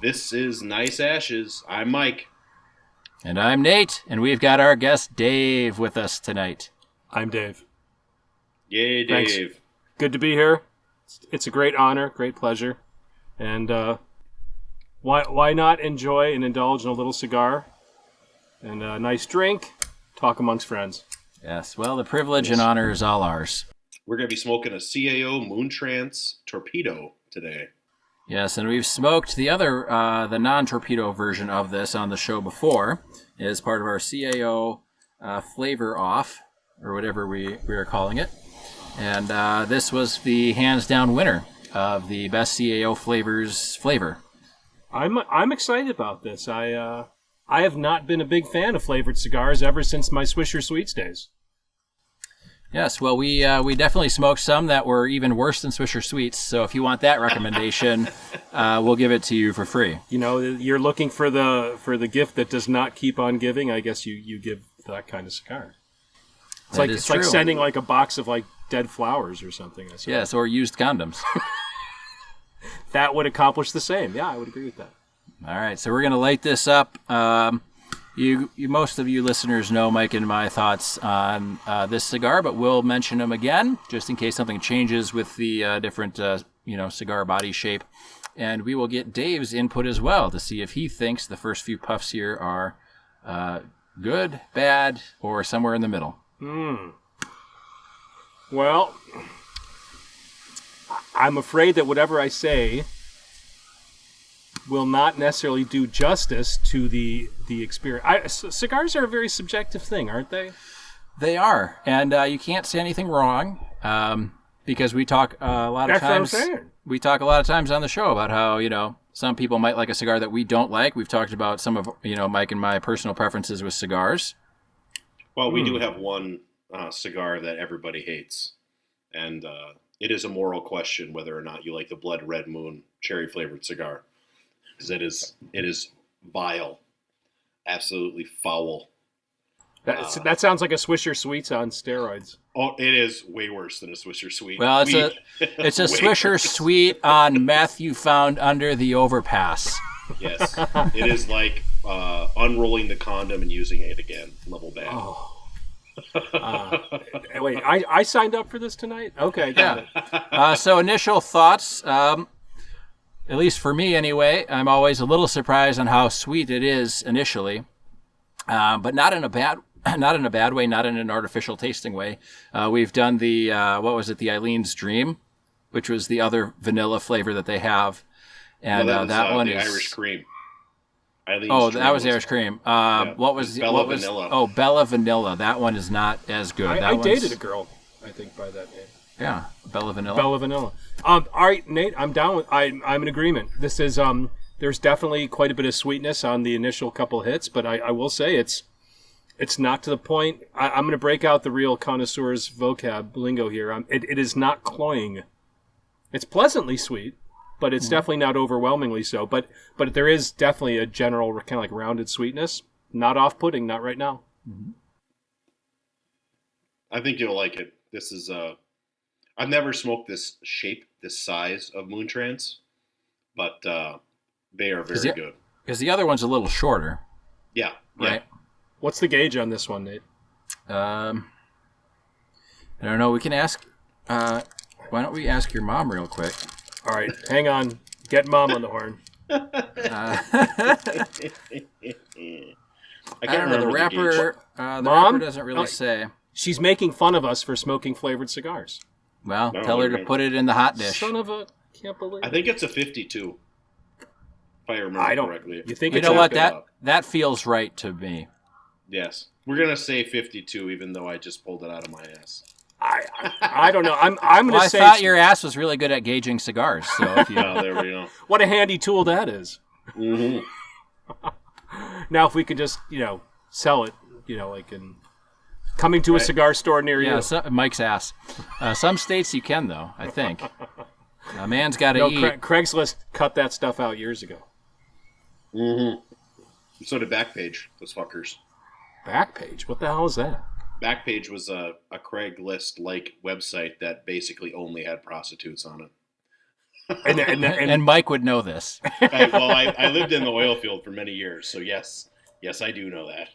This is Nice Ashes. I'm Mike. And I'm Nate, and we've got our guest Dave with us tonight. I'm Dave. Yay, Dave. Thanks. Good to be here. It's a great honor, great pleasure. And why not enjoy and indulge in a little cigar and a nice drink, talk amongst friends. Yes, well, the privilege and honor is all ours. We're going to be smoking a CAO Moontrance Torpedo today. Yes, and we've smoked the other, the non-torpedo version of this on the show before as part of our CAO flavor off, or whatever we are calling it. And this was the hands-down winner of the best CAO flavors flavor. I'm excited about this. I have not been a big fan of flavored cigars ever since my Swisher Sweets days. Yes, well, we definitely smoked some that were even worse than Swisher Sweets. So if you want that recommendation, we'll give it to you for free. You know, you're looking for the gift that does not keep on giving. I guess you give that kind of cigar. It's like sending like a box of like dead flowers or something. I yes, or used condoms. That would accomplish the same. Yeah, I would agree with that. All right, so we're gonna light this up. You most of you listeners know Mike and my thoughts on this cigar, but we'll mention them again just in case something changes with the different cigar body shape, and we will get Dave's input as well to see if he thinks the first few puffs here are good, bad, or somewhere in the middle. Well, I'm afraid that whatever I say will not necessarily do justice to the experience. Cigars are a very subjective thing, aren't they? They are, and you can't say anything wrong because we talk a lot of times. That's what I'm saying. We talk a lot of times on the show about how some people might like a cigar that we don't like. We've talked about some of Mike and my personal preferences with cigars. Well, we do have one cigar that everybody hates, and it is a moral question whether or not you like the Blood Red Moon cherry flavored cigar. Because it is vile, absolutely foul. That sounds like a Swisher Sweets on steroids. Oh, it is way worse than a Swisher Sweet. Well, it's a Swisher Sweet on meth you found under the overpass. Yes, it is like unrolling the condom and using it again. Level bad. Oh. Wait, I signed up for this tonight? Okay, got it. So initial thoughts. At least for me, anyway, I'm always a little surprised on how sweet it is initially, but not in a bad way, not in an artificial tasting way. We've done the the Eileen's Dream, which was the other vanilla flavor that they have, and that one is Irish Cream. That was Irish Cream. What was Bella Vanilla? Oh, Bella Vanilla. That one is not as good. I dated a girl, I think, by that name. Yeah, Bella Vanilla. Bella Vanilla. All right, Nate, I'm down with. I'm in agreement. This is there's definitely quite a bit of sweetness on the initial couple hits, but I will say it's not to the point. I'm going to break out the real connoisseur's vocab lingo here. It is not cloying. It's pleasantly sweet, but it's definitely not overwhelmingly so. But there is definitely a general kind of like rounded sweetness. Not off-putting, not right now. Mm-hmm. I think you'll like it. This is I've never smoked this shape, this size of Moontrance, but they are very good. Because the other one's a little shorter. Yeah. Right. What's the gauge on this one, Nate? I don't know. We can ask. Why don't we ask your mom real quick? All right, hang on. Get Mom on the horn. I don't remember the wrapper. The Mom? wrapper doesn't really say. She's making fun of us for smoking flavored cigars. Well, tell her to put it in the hot dish. Son of a... Can't believe it. I think it's a 52, if I remember correctly. You think You it's know what? a- That feels right to me. Yes. We're going to say 52, even though I just pulled it out of my ass. I don't know. I'm going Well, to I say... thought your ass was really good at gauging cigars. So if you... Oh, there we go. What a handy tool that is. Mm-hmm. Now, if we could just, sell it, like in... Coming to a cigar store near you. Yeah, Mike's ass. Some states you can, though, I think. A man's got to eat. Craigslist cut that stuff out years ago. Mm-hmm. So did Backpage, those fuckers. Backpage? What the hell is that? Backpage was a Craigslist-like website that basically only had prostitutes on it. And Mike would know this. I lived in the oil field for many years, so yes, I do know that.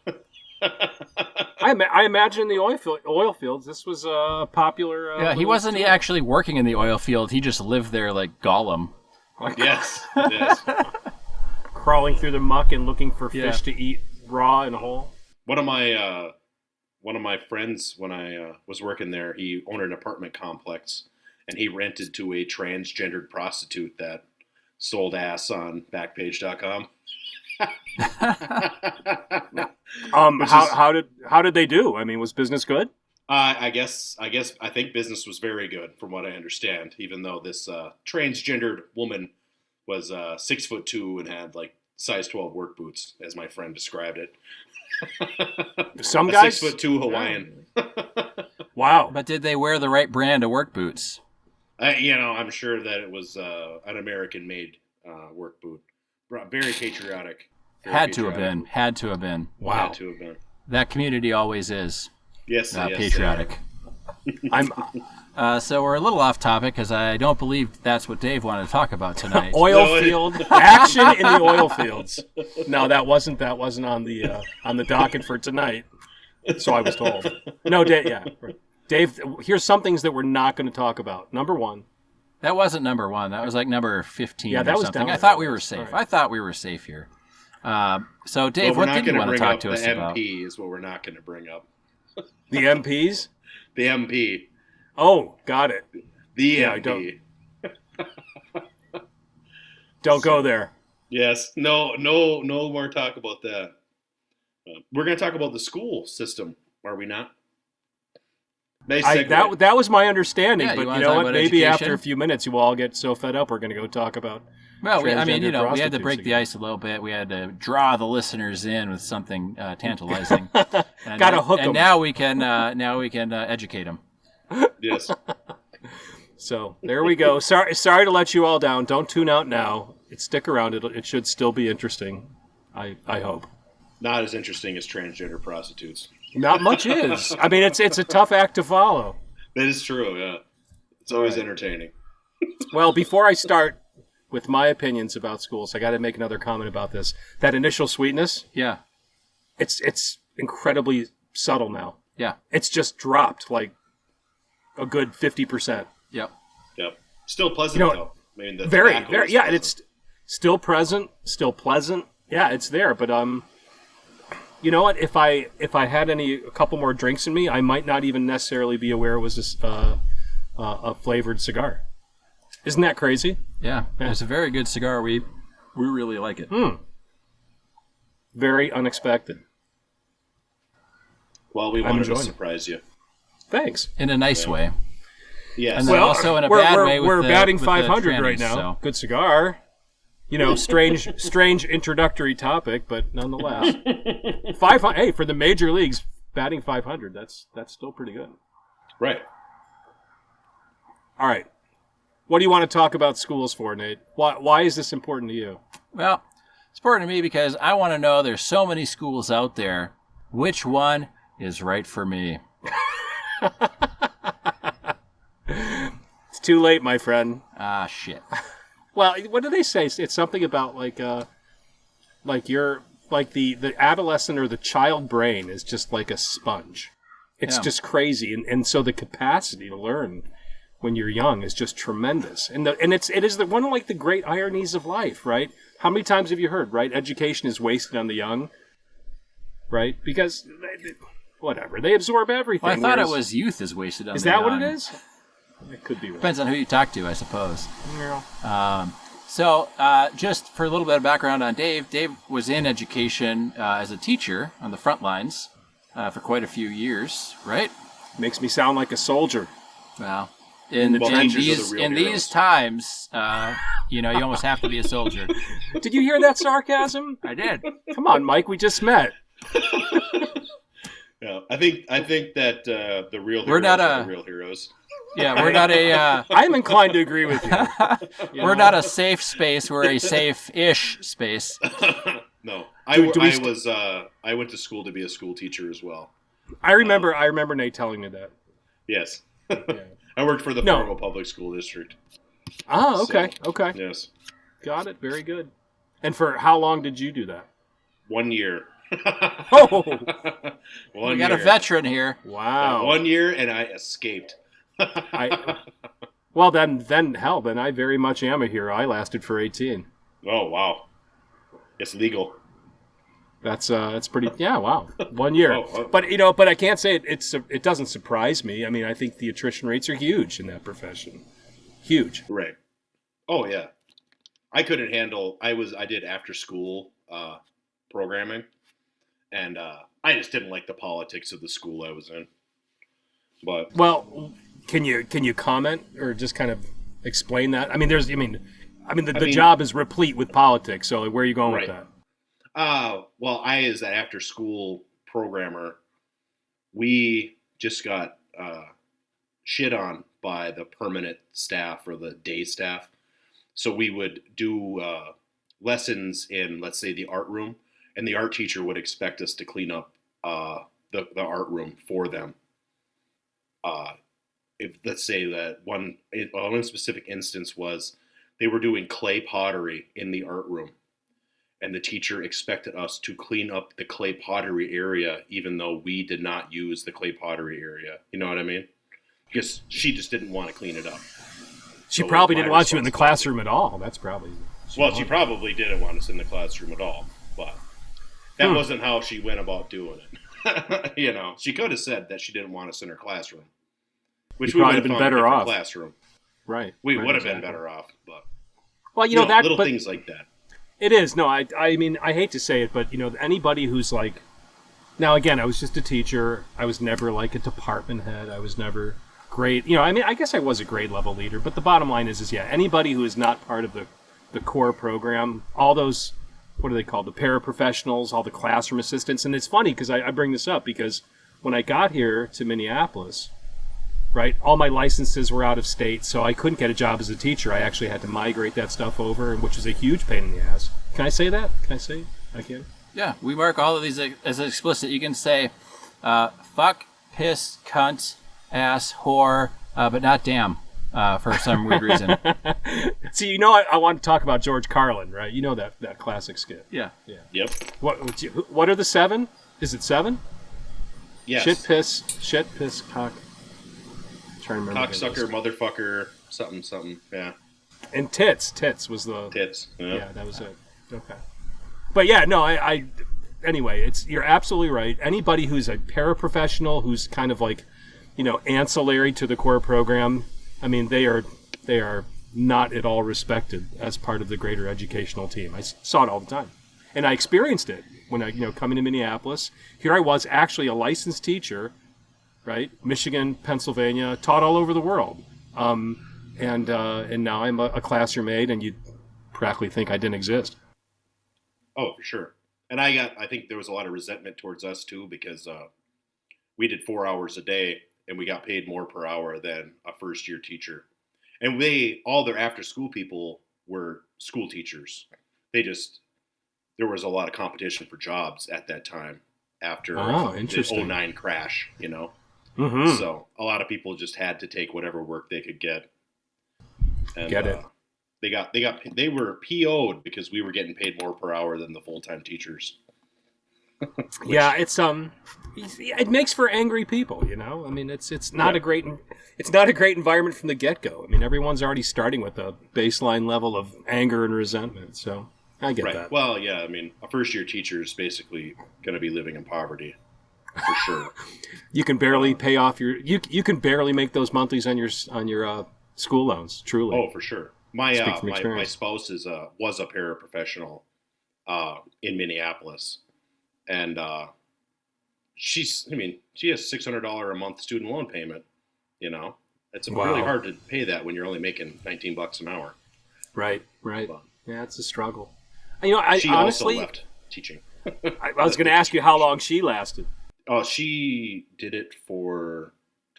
I imagine the oil fields. This was a popular. Yeah, he wasn't actually working in the oil field. He just lived there like Gollum. Yes. Crawling through the muck and looking for fish to eat raw and whole. One of my friends, when I was working there, he owned an apartment complex, and he rented to a transgendered prostitute that sold ass on Backpage.com. How did they do? I mean, was business good? I think business was very good, from what I understand. Even though this transgendered woman was 6'2" and had like size 12 work boots, as my friend described it. Some guys 6'2" Hawaiian. Wow! But did they wear the right brand of work boots? I'm sure that it was an American-made work boot. Very patriotic. Had to have been. Wow. Had to have been. That community always is. Yes, patriotic. So we're a little off topic because I don't believe that's what Dave wanted to talk about tonight. Field action in the oil fields. No, that wasn't on the docket for tonight. So I was told. No, Dave. Yeah, Dave. Here's some things that we're not going to talk about. Number one. That wasn't number one. That was like number 15. Yeah, that was something. down. I thought we were safe. Right. I thought we were safe here. So Dave, what did you want to talk to us about? The MP is what we're not going to bring up. The MPs? The MP. Oh, got it. The MP. Don't go there. Yes. No more talk about that. We're going to talk about the school system, are we not? Nice segue. That was my understanding, Yeah, but you you know what? Maybe education? after a few minutes, you all get so fed up, we're going to go talk about. Well, we had to prostitutes break the again. ice a little bit. We had to draw the listeners in with something tantalizing. Got to hook them. And now we can educate them. Yes. So there we go. Sorry to let you all down. Don't tune out now. Stick around. It should still be interesting. I hope. Not as interesting as transgender prostitutes. Not much is. I mean, it's a tough act to follow. That is true, yeah. It's always entertaining. Well, before I start with my opinions about schools, I got to make another comment about this. That initial sweetness, Yeah. it's incredibly subtle now. Yeah. It's just dropped like a good 50%. Yep. Yep. Still pleasant, though. I mean, the Very, tobacco very, is yeah, and pleasant. it's still present, still pleasant. Yeah, it's there, but you know what? If I had a couple more drinks in me, I might not even necessarily be aware it was just a flavored cigar. Isn't that crazy? Yeah. It's a very good cigar. We really like it. Very unexpected. Well, we I'm wanted to enjoying it. surprise you. Thanch. In a nice way. Yes. And then also in a bad way with we're the, batting with the 500 right trannies, now. so. Good cigar. You know, strange introductory topic, but nonetheless, 500. Hey, for the major leagues, batting 500. That's still pretty good. Right. All right. What do you want to talk about schools for, Nate? Why is this important to you? Well, it's important to me because I want to know there's so many schools out there. Which one is right for me? It's too late, my friend. Ah, shit. Well, what do they say? It's something about like the adolescent or the child brain is just like a sponge. It's just crazy, and so the capacity to learn when you're young is just tremendous. And it is one of like the great ironies of life, right? How many times have you heard, right? Education is wasted on the young, right? Because whatever, they absorb everything. Well, I thought it was youth is wasted on Is the that young. what it is? It could be. Right. Depends on who you talk to, I suppose. Yeah. So, just for a little bit of background on Dave, Dave was in education as a teacher on the front lines for quite a few years, right? Makes me sound like a soldier. Well, in teachers are the real heroes. these times, you almost have to be a soldier. Did you hear that sarcasm? I did. Come on, Mike. We just met. Yeah, I think that the real We're heroes not are the real heroes. Yeah, we're not a. I'm inclined to agree with you. We're not a safe space. We're a safe-ish space. No, I went to school to be a school teacher as well. I remember Nate telling me that. Yes, Yeah. I worked for the No. Fargo Public School District. Oh, okay, So, okay. yes. Got it. Very good. And for how long did you do that? 1 year. Oh, We got a veteran here. wow. 1 year, and I escaped. Well, then I very much am a hero. I lasted for 18. Oh, wow. It's legal. That's pretty. Yeah, wow. 1 year. Oh. But I can't say it doesn't surprise me. I mean, I think the attrition rates are huge in that profession. Huge. Right. Oh, yeah. I couldn't handle. I did after school programming, and I just didn't like the politics of the school I was in. But Well, can you comment or just kind of explain that? I mean, the job is replete with politics. So where are you going with that? well, I as an after school programmer, we just got shit on by the permanent staff or the day staff. So we would do lessons in, let's say, the art room, and the art teacher would expect us to clean up the art room for them. If let's say that one specific instance was they were doing clay pottery in the art room, and the teacher expected us to clean up the clay pottery area, even though we did not use the clay pottery area. You know what I mean? Because she just didn't want to clean it up. She probably didn't want you in the classroom at all. That's probably. She probably didn't want us in the classroom at all, but that wasn't how she went about doing it. You know, she could have said that she didn't want us in her classroom, which we would have been better off. Classroom, right? We would have been better off, but well, things like that. It is. No, I mean, I hate to say it, but anybody who's like, now again, I was just a teacher. I was never like a department head. I was never great. I mean, I guess I was a grade level leader, but the bottom line is anybody who is not part of the core program, all those, what are they called? The paraprofessionals, all the classroom assistants. And it's funny because I bring this up because when I got here to Minneapolis, right, all my licenses were out of state, so I couldn't get a job as a teacher. I actually had to migrate that stuff over, which is a huge pain in the ass. Can I say that? Can I say it? I can? Yeah, we mark all of these as explicit. You can say fuck, piss, cunt, ass, whore, but not damn for some weird reason. See, I want to talk about George Carlin, right? You know that classic skit. Yeah. Yep. What are the 7? Is it 7? Yes. Shit, piss, cock. I'm trying to remember. Cocksucker, motherfucker, something. Yeah. And tits. Tits was the tits. Yeah, that was it. Okay. But yeah, no, anyway, you're absolutely right. Anybody who's a paraprofessional, who's kind of like, ancillary to the core program, I mean, they are not at all respected as part of the greater educational team. I saw it all the time. And I experienced it when I, coming to Minneapolis. Here I was actually a licensed teacher, right? Michigan, Pennsylvania, taught all over the world. And now I'm a classroom aide, and you'd practically think I didn't exist. Oh, for sure. And I think there was a lot of resentment towards us too, because we did 4 hours a day and we got paid more per hour than a first year teacher. And all their after school people were school teachers. There was a lot of competition for jobs at that time after the 09 crash, Mm-hmm. So a lot of people just had to take whatever work they could get. And, Get it. They were PO'd because we were getting paid more per hour than the full-time teachers. Yeah, it makes for angry people, I mean, it's not a great environment from the get-go. I mean, everyone's already starting with a baseline level of anger and resentment, so I get that. Well, yeah, I mean, a first-year teacher is basically going to be living in poverty, for sure. You can barely pay off you can barely make those monthlies on your school loans, truly. Oh, for sure. My spouse was a paraprofessional in Minneapolis, and she has $600 a month student loan payment. It's really hard to pay that when you're only making $19 an hour. Right. But, yeah, it's a struggle. She honestly also left teaching. I was going to ask you how long she lasted. Oh, she did it for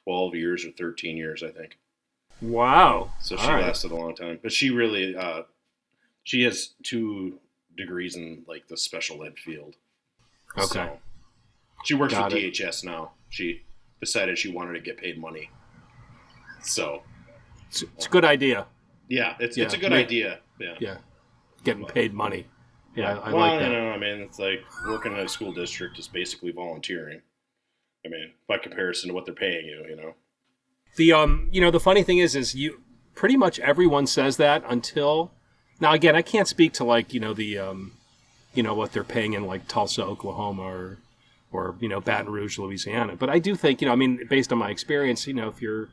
12 years or 13 years, I think. Wow. So she lasted a long time. But she really, she has 2 degrees in like the special ed field. Okay. So she works for DHS now. She decided she wanted to get paid money. So it's a good idea. Yeah, it's a good idea. Yeah. Yeah. Getting paid money. Yeah, I well, like that. I mean, it's like working in a school district is basically volunteering. I mean, by comparison to what they're paying you. The the funny thing is you pretty much everyone says that until now. Again, I can't speak to like what they're paying in like Tulsa, Oklahoma, or Baton Rouge, Louisiana. But I do think based on my experience, if you're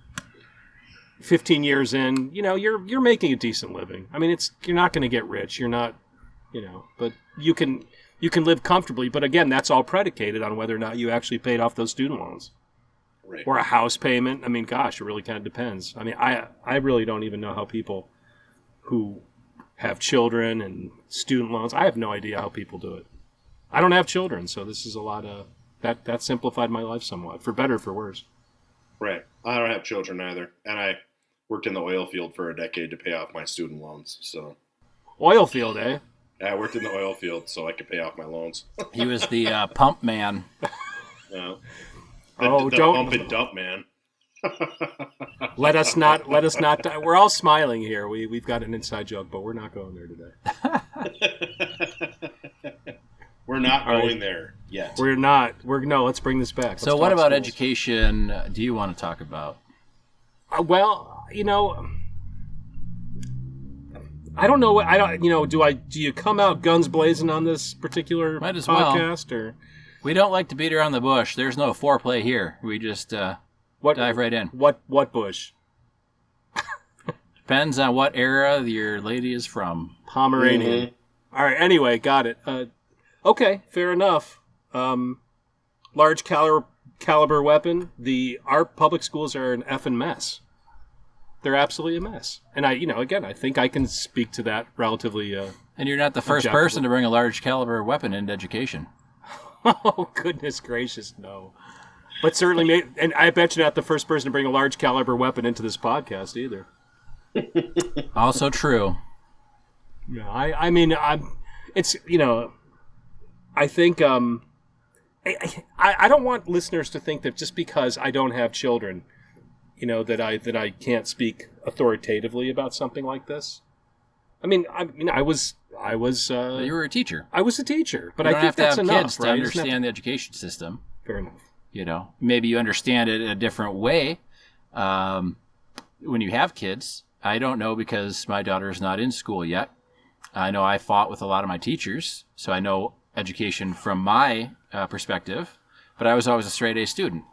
15 years in, you're making a decent living. I mean, you're not going to get rich. You're not, but you can live comfortably. But again, that's all predicated on whether or not you actually paid off those student loans. Right. Or a house payment. I mean, gosh, it really kind of depends. I mean, I really don't even know how people who have children and student loans, I have no idea how people do it. I don't have children, so this is a lot of, that simplified my life somewhat, for better or for worse. Right. I don't have children either. And I worked in the oil field for a decade to pay off my student loans, so. Oil field, eh? Yeah, I worked in the oil field so I could pay off my loans. He was the pump man. The don't pump and dump man. Let us not. We're all smiling here. We've got an inside joke, but we're not going there today. We're not going there yet. We're not. Let's bring this back. So what about education do you want to talk about? Well, I don't know. Do you come out guns blazing on this particular Might as podcast, well. or We don't like to beat around the bush. There's no foreplay here. We just dive right in. What bush? Depends on what era your lady is from. Pomeranian. Mm-hmm. All right. Anyway, got it. Okay, fair enough. Large caliber weapon. Our public schools are an effing mess. They're absolutely a mess. And I think I can speak to that relatively. And you're not the first person to bring a large caliber weapon into education. Oh, goodness gracious, no. But certainly, and I bet you're not the first person to bring a large caliber weapon into this podcast either. Also true. No, I mean, I think, I don't want listeners to think that just because I don't have children, that I can't speak authoritatively about something like this. I mean, I was. You were a teacher. I was a teacher, but you I think that's enough. You don't have to have kids to right? understand the education system. Fair enough. Maybe you understand it in a different way when you have kids. I don't know because my daughter is not in school yet. I know I fought with a lot of my teachers, so I know education from my perspective, but I was always a straight A student,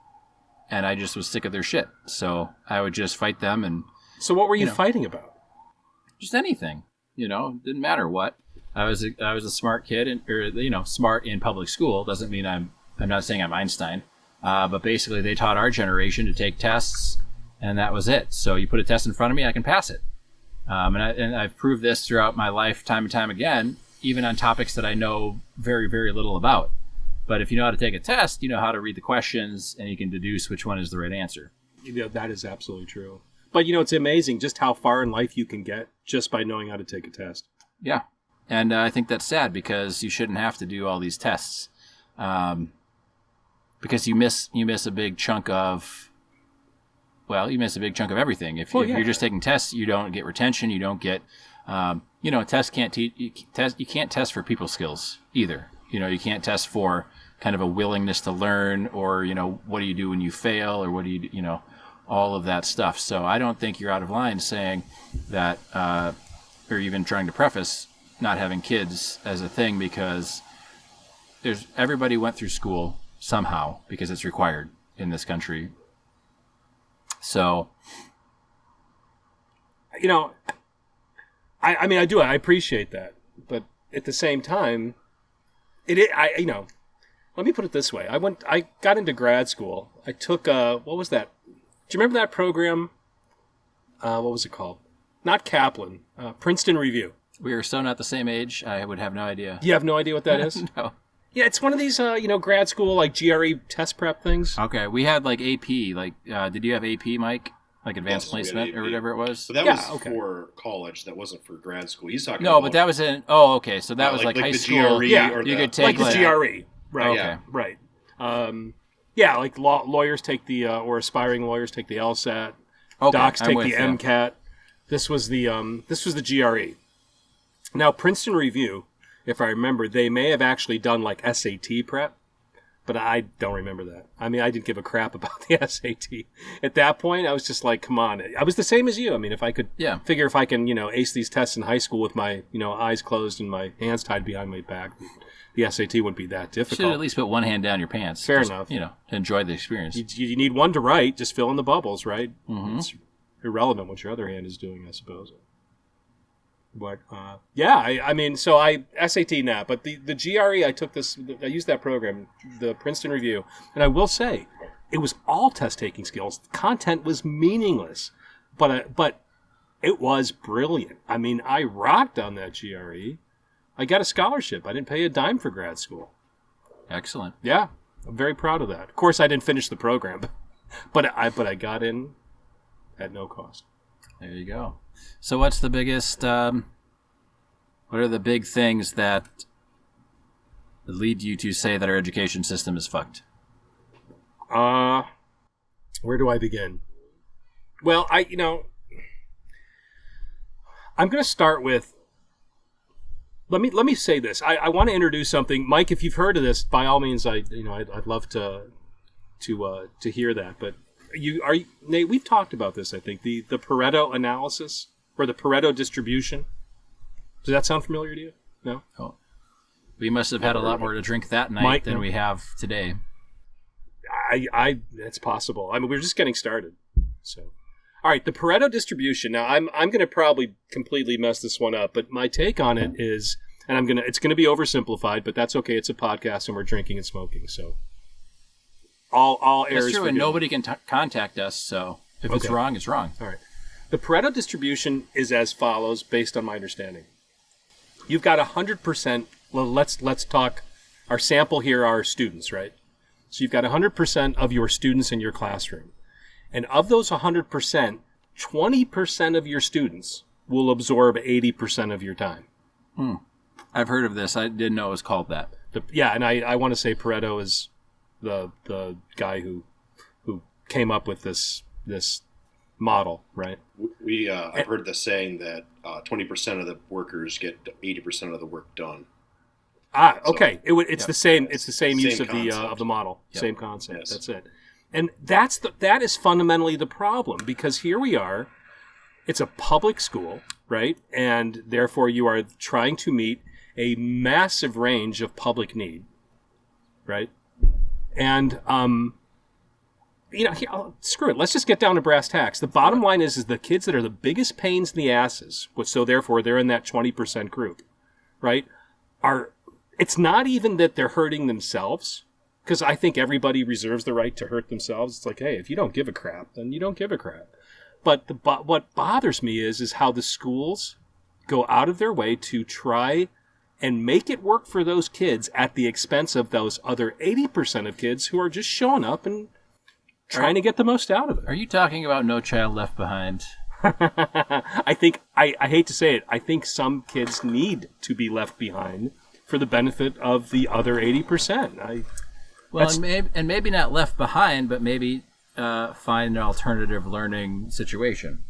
and I just was sick of their shit. So I would just fight them. And so what were you fighting about? Just anything. Didn't matter what. I was a smart kid, smart in public school. Doesn't mean I'm not saying I'm Einstein, but basically they taught our generation to take tests, and that was it. So you put a test in front of me, I can pass it. And I've proved this throughout my life, time and time again, even on topics that I know very, very little about. But if you know how to take a test, you know how to read the questions, and you can deduce which one is the right answer. That is absolutely true. But it's amazing just how far in life you can get just by knowing how to take a test. Yeah. And I think that's sad because you shouldn't have to do all these tests. Because you miss a big chunk of everything. If you're just taking tests, you don't get retention, you don't get tests you can't test for people skills either. You can't test for kind of a willingness to learn, or what do you do when you fail, or what do you do, all of that stuff. So I don't think you're out of line saying that, or even trying to preface not having kids as a thing, because everybody went through school somehow because it's required in this country. So, I do. I appreciate that, but at the same time, let me put it this way. I got into grad school. I took what was that? Do you remember that program? What was it called? Not Kaplan. Princeton Review. We are so not the same age. I would have no idea. You have no idea what that is? No. Yeah, it's one of these, grad school, like GRE test prep things. Okay, we had like AP. Like, did you have AP, Mike? Like advanced placement or whatever it was? But that was for college. That wasn't for grad school. He's talking about... No, but that was in... Oh, okay. So that was like high the school. GRE yeah, you could take like the GRE. Right. Okay. Right. Yeah, like lawyers take the, or aspiring lawyers take the LSAT. Okay, Docs I'm take with the you. MCAT. This was the GRE. Now, Princeton Review, if I remember, they may have actually done like SAT prep, but I don't remember that. I mean, I didn't give a crap about the SAT. At that point, I was just like, come on. I was the same as you. I mean, if I could figure if I can, ace these tests in high school with my, eyes closed and my hands tied behind my back, the SAT wouldn't be that difficult. You should at least put one hand down your pants. Fair enough. To enjoy the experience. You need one to write, just fill in the bubbles, right? Mm-hmm. It's irrelevant what your other hand is doing, I suppose. But, I mean, so SAT now, but the GRE, I used that program, the Princeton Review, and I will say, it was all test-taking skills. Content was meaningless, but it was brilliant. I mean, I rocked on that GRE. I got a scholarship. I didn't pay a dime for grad school. Excellent. Yeah, I'm very proud of that. Of course, I didn't finish the program, but I got in at no cost. There you go. So what's the biggest, what are the big things that lead you to say that our education system is fucked? Where do I begin? Well, I'm going to start with, let me say this. I want to introduce something. Mike, if you've heard of this, by all means, I'd love to hear that, but Nate, we've talked about this, I think, the Pareto analysis or the Pareto distribution. Does that sound familiar to you? No? Oh. We must have had a lot more to drink that night than we have today. That's possible. I mean, we're just getting started. So, all right, the Pareto distribution. Now, I'm going to probably completely mess this one up, but my take on it is, and it's going to be oversimplified, but that's okay. It's a podcast, and we're drinking and smoking, so all errors. That's true, and nobody can contact us. So if it's wrong, it's wrong. All right. The Pareto distribution is as follows, based on my understanding. You've got 100%. Well, let's talk. Our sample here are students, right? So you've got 100% of your students in your classroom. And of those 100%, 20% of your students will absorb 80% of your time. I've heard of this. I didn't know it was called that. And I want to say Pareto is the guy who came up with this model, right? I've heard the saying that 20% of the workers get 80% of the work done. Okay. It's the same. It's the same use of the model. Yep. Same concept. Yes. That's it. And that is fundamentally the problem, because here we are. It's a public school, right? And therefore, you are trying to meet a massive range of public need, right? And screw it. Let's just get down to brass tacks. The bottom line is the kids that are the biggest pains in the asses, so therefore they're in that 20% group, right? It's not even that they're hurting themselves, because I think everybody reserves the right to hurt themselves. It's like, hey, if you don't give a crap, then you don't give a crap. But what bothers me is how the schools go out of their way to try and make it work for those kids at the expense of those other 80% of kids who are just showing up and trying to get the most out of it. Are you talking about No Child Left Behind? I think, I hate to say it, I think some kids need to be left behind for the benefit of the other 80%. And maybe not left behind, but maybe find an alternative learning situation.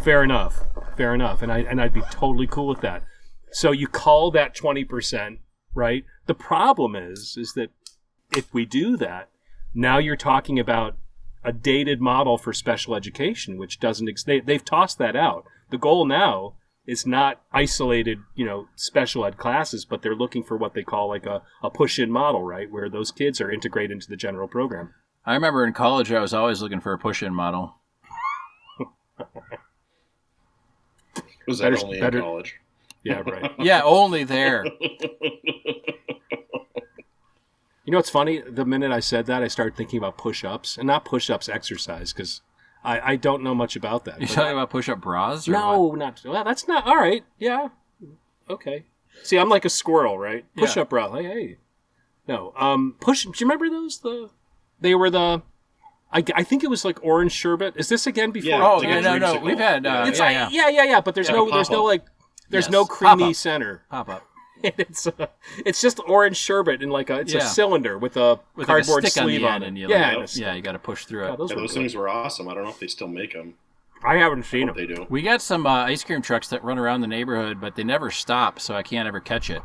Fair enough. And I'd be totally cool with that. So you call that 20%, right? The problem is that if we do that, now you're talking about a dated model for special education, which doesn't they've tossed that out. The goal now is not isolated, special ed classes, but they're looking for what they call like a push-in model, right? Where those kids are integrated into the general program. I remember in college, I was always looking for a push-in model. Was that only in college? Yeah, right. Yeah, only there. You know what's funny? The minute I said that, I started thinking about push-ups, and not push-ups exercise, because I don't know much about that. You're talking about push-up bras? Or no, what? not. Well, that's not. All right. Yeah. Okay. See, I'm like a squirrel, right? Push-up bra. Hey. No. Do you remember those? They were the. I think it was like orange sherbet. Is this again before? Yeah, no. We've had. Yeah. But there's no creamy center. Pop up. It's just orange sherbet in like a cylinder with a cardboard stick sleeve on it. And you you got to push through it. Those things were awesome. I don't know if they still make them. I haven't seen them. They do. We got some ice cream trucks that run around the neighborhood, but they never stop, so I can't ever catch it.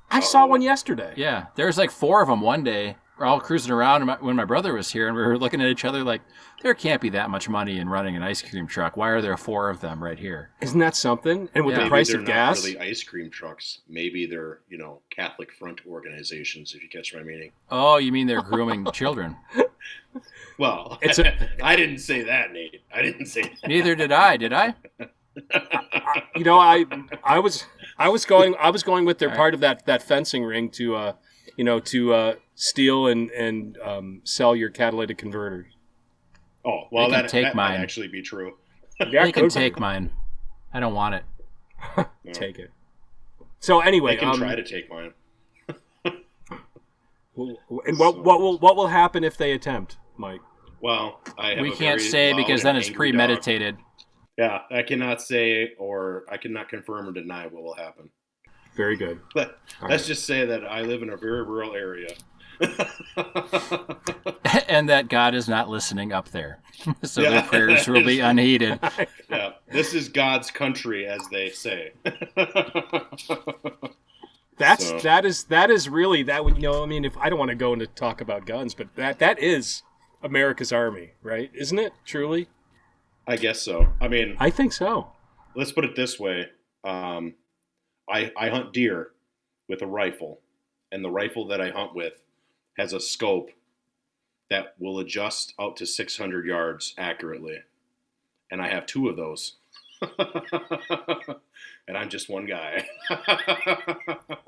I saw one yesterday. Yeah, there's like 4 of them one day. We're all cruising around when my brother was here, and we were looking at each other like, there can't be that much money in running an ice cream truck. Why are there 4 of them right here? Isn't that something? And with the Maybe price they're of gas? not really ice cream trucks. Maybe they're, Catholic front organizations, if you catch my meaning. Oh, you mean they're grooming children? Well, I didn't say that, Nate. I didn't say that. Neither did I. Did I? I was going with their part of that fencing ring to steal and sell your catalytic converters. Oh, well, that take mine. might actually be true. They can take mine. I don't want it. No. Take it. So anyway, they can try to take mine. And what will happen if they attempt, Mike? Well, we can't say because then it's premeditated. Dog. Yeah, I cannot say or I cannot confirm or deny what will happen. Very good. But let's just say that I live in a very rural area. And that God is not listening up there. So their prayers will be unheeded. Yeah, this is God's country, as they say. That is really that. I mean, if I don't want to go into talk about guns, but that is America's army, right? Isn't it truly? I guess so. I mean, I think so. Let's put it this way: I hunt deer with a rifle, and the rifle that I hunt with has a scope that will adjust out to 600 yards accurately, and I have 2 of those. And I'm just one guy.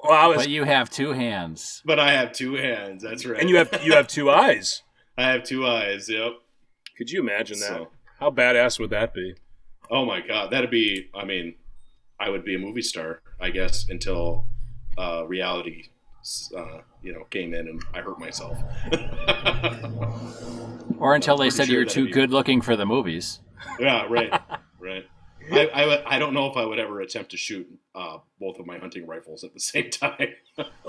But you have 2 hands. But I have 2 hands. That's right. And you have 2 eyes. I have 2 eyes. Yep. Could you imagine that? How badass would that be? Oh my God, that'd be. I mean, I would be a movie star, I guess, until reality, came in and I hurt myself. Or until they said you were too good looking for the movies. Yeah, right. I don't know if I would ever attempt to shoot both of my hunting rifles at the same time.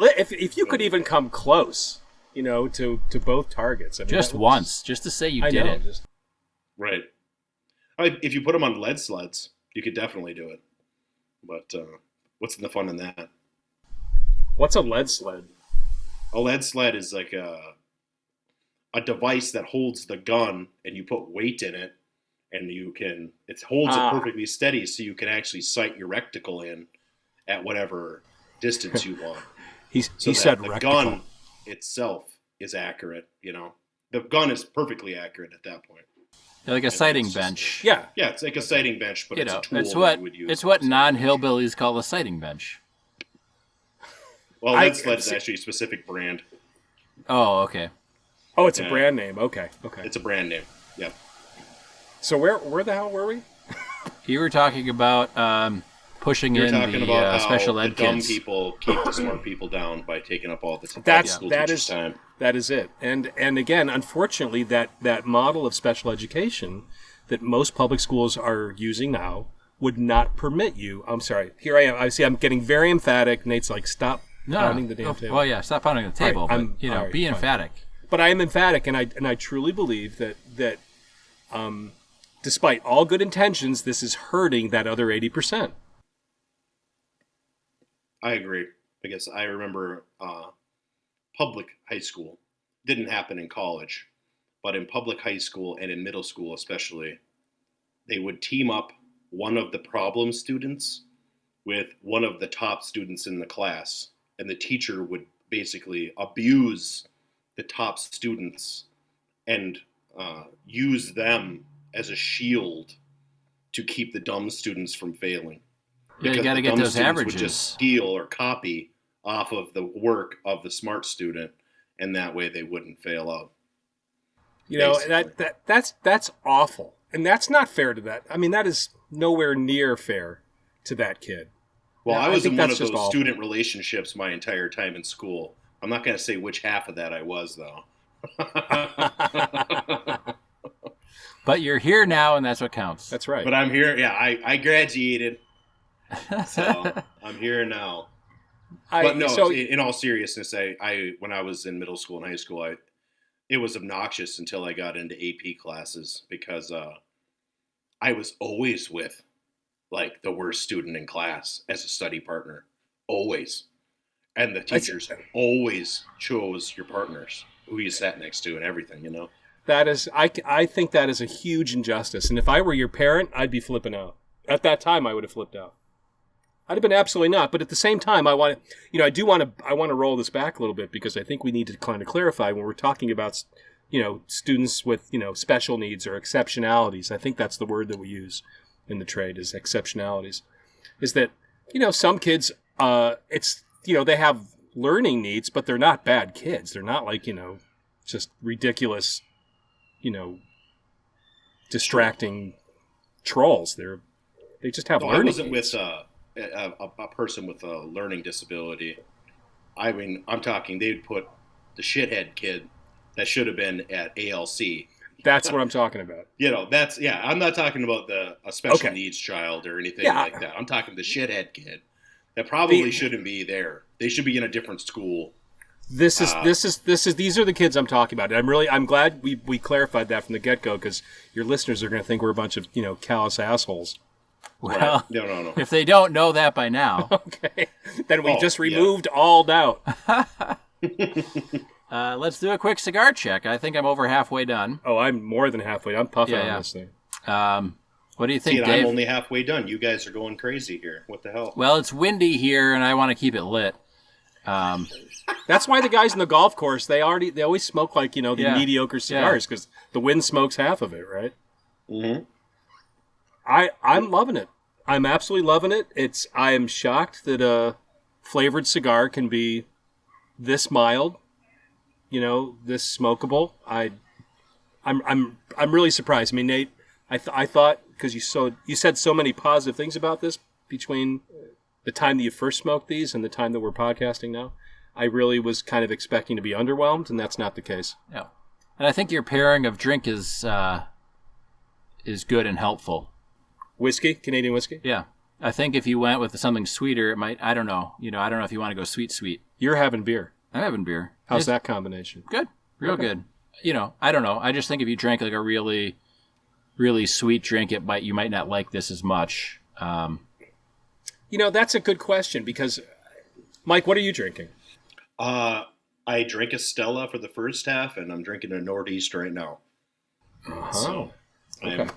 If you could even come close, to both targets. I mean, just once, just to say you did it. Right. If you put them on lead sleds, you could definitely do it. But what's the fun in that? What's a lead sled? A lead sled is like a device that holds the gun, and you put weight in it, and it holds it perfectly steady, so you can actually sight your reticle in at whatever distance you want. He said the reticle. Gun itself is accurate. The gun is perfectly accurate at that point. Like a sighting bench. Yeah, it's like a sighting bench, but it's a tool that you would use. It's what non-hillbillies call a sighting bench. Well, lead sled is actually a specific brand. Oh, okay. Oh, it's a brand name. Okay. It's a brand name. Yep. So where the hell were we? You were talking about pushing in the special ed the dumb kids. people keep the smart people down by taking up all the time. That is it. And again, unfortunately, that model of special education that most public schools are using now would not permit you. I'm sorry. Here I am. I'm getting very emphatic. Nate's like, stop pounding the damn table. Well, yeah, stop pounding the table. Right, but be emphatic. But I am emphatic, and I truly believe that despite all good intentions, this is hurting that other 80%. I agree. I guess I remember public high school. Didn't happen in college, but in public high school and in middle school especially, they would team up one of the problem students with one of the top students in the class, and the teacher would basically abuse the top students and use them as a shield to keep the dumb students from failing. Yeah, you got to get those averages. Would just steal or copy off of the work of the smart student, and that way they wouldn't fail out. That's awful, and that's not fair to that. I mean, that is nowhere near fair to that kid. Well, I was in one of those student relationships my entire time in school. I'm not going to say which half of that I was, though. But you're here now, and that's what counts. That's right. But I'm here. Yeah, I graduated. So I'm here now. In all seriousness, I when I was in middle school and high school, it was obnoxious until I got into AP classes because I was always with like the worst student in class as a study partner, always. And the teachers always chose your partners, who you sat next to and everything, you know? That is, I think that is a huge injustice. And if I were your parent, I'd be flipping out. At that time, I would have flipped out. I'd have been absolutely not. But at the same time, I want to roll this back a little bit because I think we need to kind of clarify when we're talking about, students with, special needs or exceptionalities. I think that's the word that we use in the trade is exceptionalities. Is that, some kids, they have learning needs, but they're not bad kids. They're not like, just ridiculous, distracting trolls. They just have learning needs. I wasn't with a person with a learning disability. I mean, I'm talking, they'd put the shithead kid that should have been at ALC. That's what I'm talking about. I'm not talking about a special needs child or anything like that. I'm talking the shithead kid that probably shouldn't be there. They should be in a different school. These are the kids I'm talking about. And I'm glad we clarified that from the get-go because your listeners are going to think we're a bunch of, callous assosholes. Well, no. If they don't know that by now. Okay. Then we just removed all doubt. Let's do a quick cigar check. I think I'm over halfway done. Oh, I'm more than halfway. I'm puffing on this thing. What do you think, Dave? I'm only halfway done. You guys are going crazy here. What the hell? Well, it's windy here, and I want to keep it lit. That's why the guys in the golf course, they always smoke like, the mediocre cigars because the wind smokes half of it, right? Mm-hmm. I'm loving it. I'm absolutely loving it. I am shocked that a flavored cigar can be this mild, this smokable. I'm really surprised. I mean, Nate, I thought because you said so many positive things about this between the time that you first smoked these and the time that we're podcasting now. I really was kind of expecting to be underwhelmed, and that's not the case. No, and I think your pairing of drink is good and helpful. Whiskey, Canadian whiskey. Yeah, I think if you went with something sweeter, it might. I don't know. I don't know if you want to go sweet. You're having beer. I'm having beer. How's that combination? Good, real good. I don't know. I just think if you drank like a really, really sweet drink, you might not like this as much. That's a good question because, Mike, what are you drinking? I drank a Stella for the first half, and I'm drinking a Northeast right now. Uh-huh. So I'm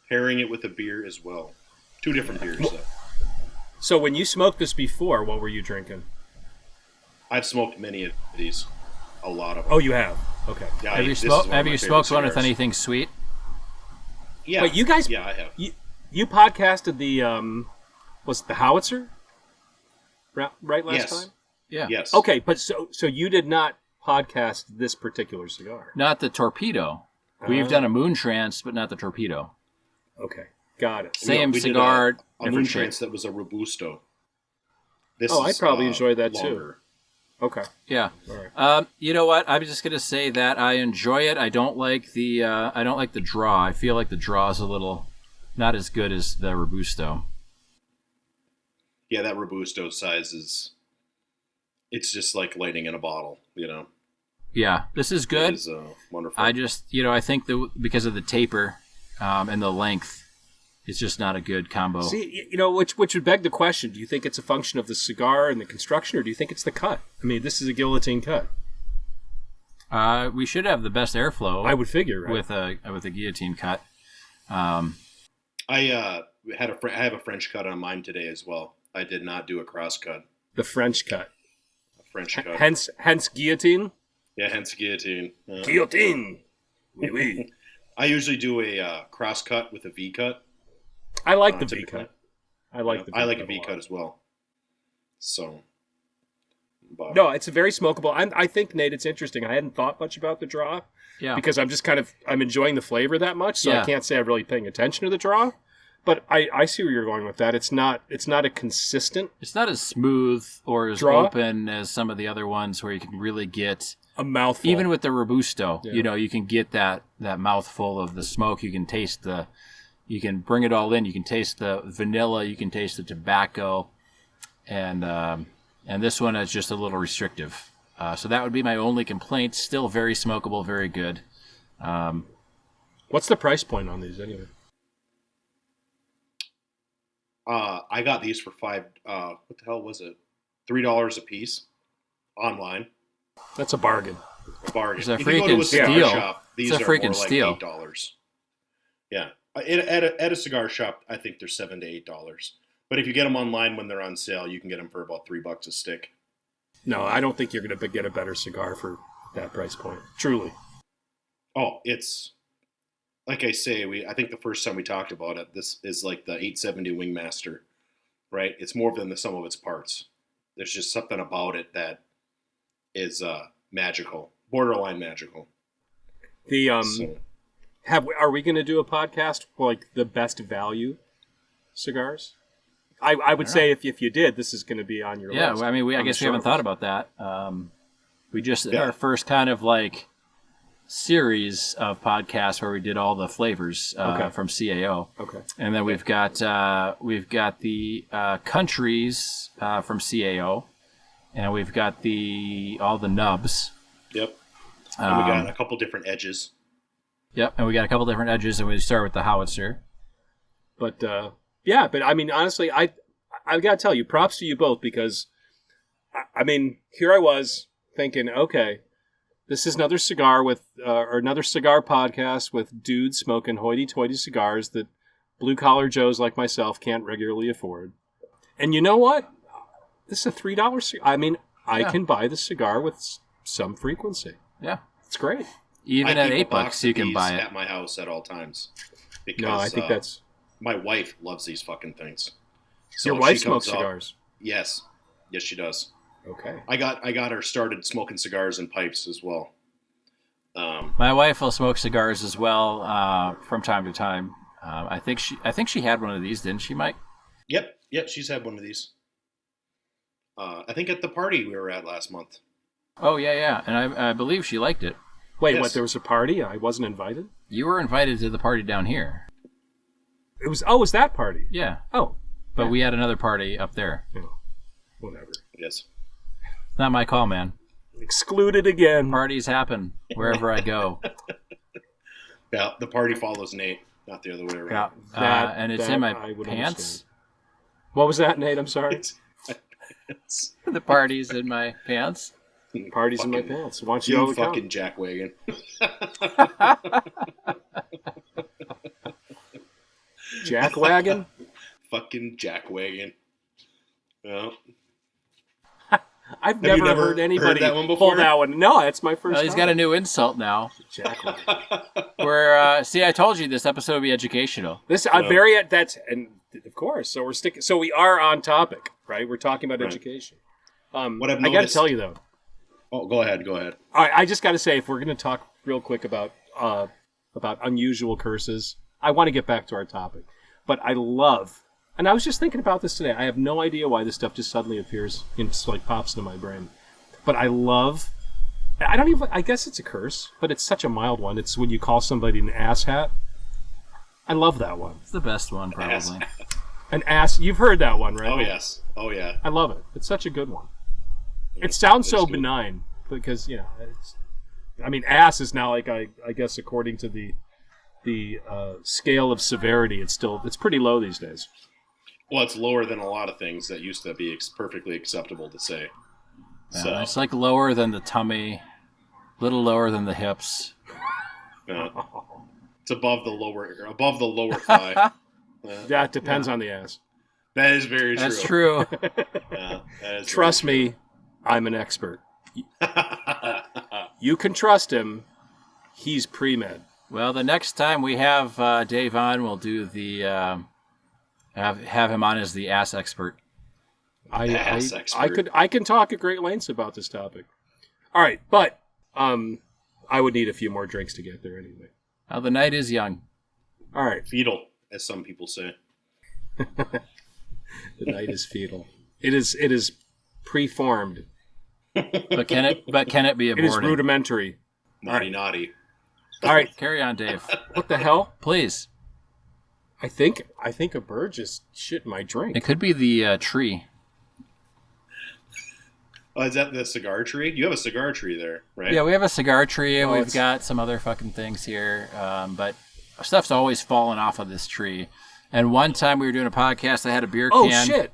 pairing it with a beer as well. 2 different beers, though. So when you smoked this before, what were you drinking? I've smoked many of these. A lot of them. Oh, you have? Okay. Yeah, have you smoked one with anything sweet? Yeah. Wait, you guys... Yeah, I have. You podcasted the... was it the Howitzer? Right last time? Yeah. Yes. Okay, but so you did not podcast this particular cigar? Not the Torpedo. We've done a Moontrance, but not the Torpedo. Okay, got it. Same cigar, a Moontrance that was a Robusto. I'd probably enjoy that longer. too. Okay. Yeah. All right. You know what? I'm just gonna say that I enjoy it. I don't like the draw. I feel like the draw is a little not as good as the Robusto. Yeah, that Robusto size it's just like lightning in a bottle, Yeah, this is good. It is wonderful. I just, I think because of the taper and the length, it's just not a good combo. See, which would beg the question: do you think it's a function of the cigar and the construction, or do you think it's the cut? I mean, this is a guillotine cut. We should have the best airflow. I would figure, right? with a guillotine cut. I have a French cut on mine today as well. I did not do a cross cut. The French cut. French cut. Hence guillotine? Yeah, hence guillotine. Guillotine! Oui, oui. I usually do a cross cut with a V cut. I like the V cut. I like a V cut as well. So. No, it's a very smokable. I think, Nate, it's interesting. I hadn't thought much about the draw. Yeah. Because I'm just I'm enjoying the flavor that much, so I can't say I'm really paying attention to the draw. But I see where you're going with that. It's not a consistent. It's not as smooth or as draw. Open as some of the other ones where you can really get a mouthful. Even with the Robusto, you can get that mouthful of the smoke. You can taste you can bring it all in. You can taste the vanilla. You can taste the tobacco, and this one is just a little restrictive. So that would be my only complaint. Still very smokable, very good. What's the price point on these anyway? I got these for $5. What the hell was it? $3 a piece online. That's a bargain. A bargain. It's a If you go to freaking a cigar steal. shop, these It's a are freaking more like steal. $8. Yeah, at a cigar shop, I think they're $7 to $8. But if you get them online when they're on sale, you can get them for about $3 a stick. No, I don't think you're going to get a better cigar for that price point. Truly. Oh, it's like I say. I think the first time we talked about it, this is like the 870 Wingmaster, right? It's more than the sum of its parts. There's just something about it that is magical, borderline magical. The are we going to do a podcast for like the best value cigars? I would say if you did, this is going to be on your list. Yeah, I mean, I guess we haven't thought about that. We just did our first kind of like series of podcasts where we did all the flavors from CAO. Okay, and then we've got the countries from CAO, and we've got all the nubs. Yep. And we got a couple different edges. Yep, and we got a couple different edges, and we start with the howitzer. But but I mean, honestly, I've got to tell you, props to you both, because I mean, here I was thinking, okay, this is another cigar or another cigar podcast with dudes smoking hoity-toity cigars that blue-collar Joes like myself can't regularly afford. And you know what? This is a $3 cigar. I mean, I can buy the cigar with some frequency. Yeah. It's great. Even at $8, you can buy it. At my house at all times. Because, no, I think that's... My wife loves these fucking things. So your wife smokes cigars? Yes. Yes, she does. Okay. I got her started smoking cigars and pipes as well. My wife will smoke cigars as well from time to time. I think she had one of these, didn't she, Mike? Yep. She's had one of these. I think at the party we were at last month. Oh yeah, and I believe she liked it. Wait, Yes. what? There was a party? I wasn't invited. You were invited to the party down here. It was that party? Yeah. Oh, But we had another party up there. whatever. Yes. It's not my call, man. Excluded again. Parties happen wherever I go. Yeah, the party follows Nate, not the other way around. Yeah. And it's in my I would pants. understand. What was that, Nate? I'm sorry. It's The party's in my pants. Parties in my fucking- pants. Why don't you all fucking jackwagon. Jackwagon? Fucking jackwagon. Well, I've you never never heard anybody heard that one pull before? that one. No, that's my first Well, he's time. got a new insult now. Jackwagon. Where see, I told you this episode would be educational. This and of course. So we're sticking. So we are on topic, right? We're talking about Right. education. what I've I got to noticed. tell you though. Oh, go ahead. All right, I just got to say, if we're going to talk real quick about unusual curses, I want to get back to our topic. But I love, and I was just thinking about this today. I have no idea why this stuff just suddenly appears and just like pops into my brain. But I love. I guess it's a curse, but it's such a mild one. It's when you call somebody an asshat. I love that one. It's the best one, probably. An ass. You've heard that one, right? Oh, yes. Oh, yeah. I love it. It's such a good one. It sounds It's so good. benign because ass is now like I guess according to the scale of severity, it's pretty low these days. Well, it's lower than a lot of things that used to be perfectly acceptable to say. So, It's like lower than the tummy, little lower than the hips. it's above the lower thigh. That depends on the ass. That is very true. That's true. Yeah, that is Trust me, I'm an expert. You can trust him. He's pre-med. Well, the next time we have Dave on, we'll do the have him on as the ass expert. Ass expert. I can talk at great lengths about this topic. All right, but I would need a few more drinks to get there anyway. Well, the night is young. All right, Fetal, as some people say. the night is fetal. It is preformed. But can it be It is aborted? rudimentary. Naughty. All right, Carry on, Dave. what the hell? Please. I think a bird just shit in my drink. It could be the tree. Oh, is that the cigar tree? You have a cigar tree there, right? Yeah, we have a cigar tree, and Oh, we've it's- got some other fucking things here. But stuff's always fallen off of this tree. And one time we were doing a podcast, I had a beer Oh, can. shit.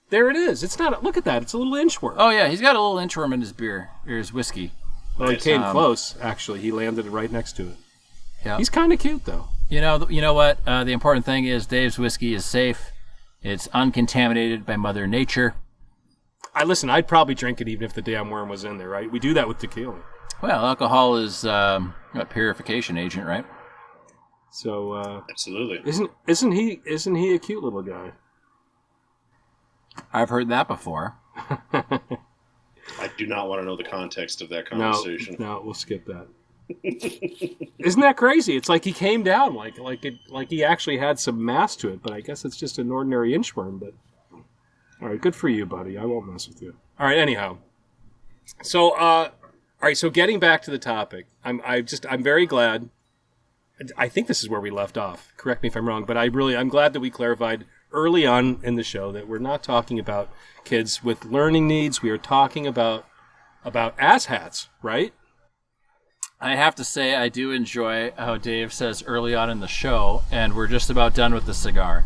There it is. It's not. Look at that. It's a little inchworm. Oh, yeah. He's got a little inchworm in his beer, or his whiskey. Well, he came close, actually. He landed right next to it. Yeah. He's kind of cute, though. You know what? The important thing is Dave's whiskey is safe. It's uncontaminated by Mother Nature. Listen, I'd probably drink it even if the damn worm was in there, right? We do that with tequila. Well, alcohol is a purification agent, right? So Absolutely. isn't he a cute little guy? I've heard that before. I do not want to know the context of that conversation. No, we'll skip that. Isn't that crazy? It's like he came down like he actually had some mass to it, but I guess it's just an ordinary inchworm. But all right, good for you, buddy. I won't mess with you. All right, anyhow. So all right, so getting back to the topic, I'm very glad. I think this is where we left off. Correct me if I'm wrong, but I'm glad that we clarified early on in the show that we're not talking about kids with learning needs. We are talking about asshats, right? I have to say, I do enjoy how Dave says early on in the show, and we're just about done with the cigar.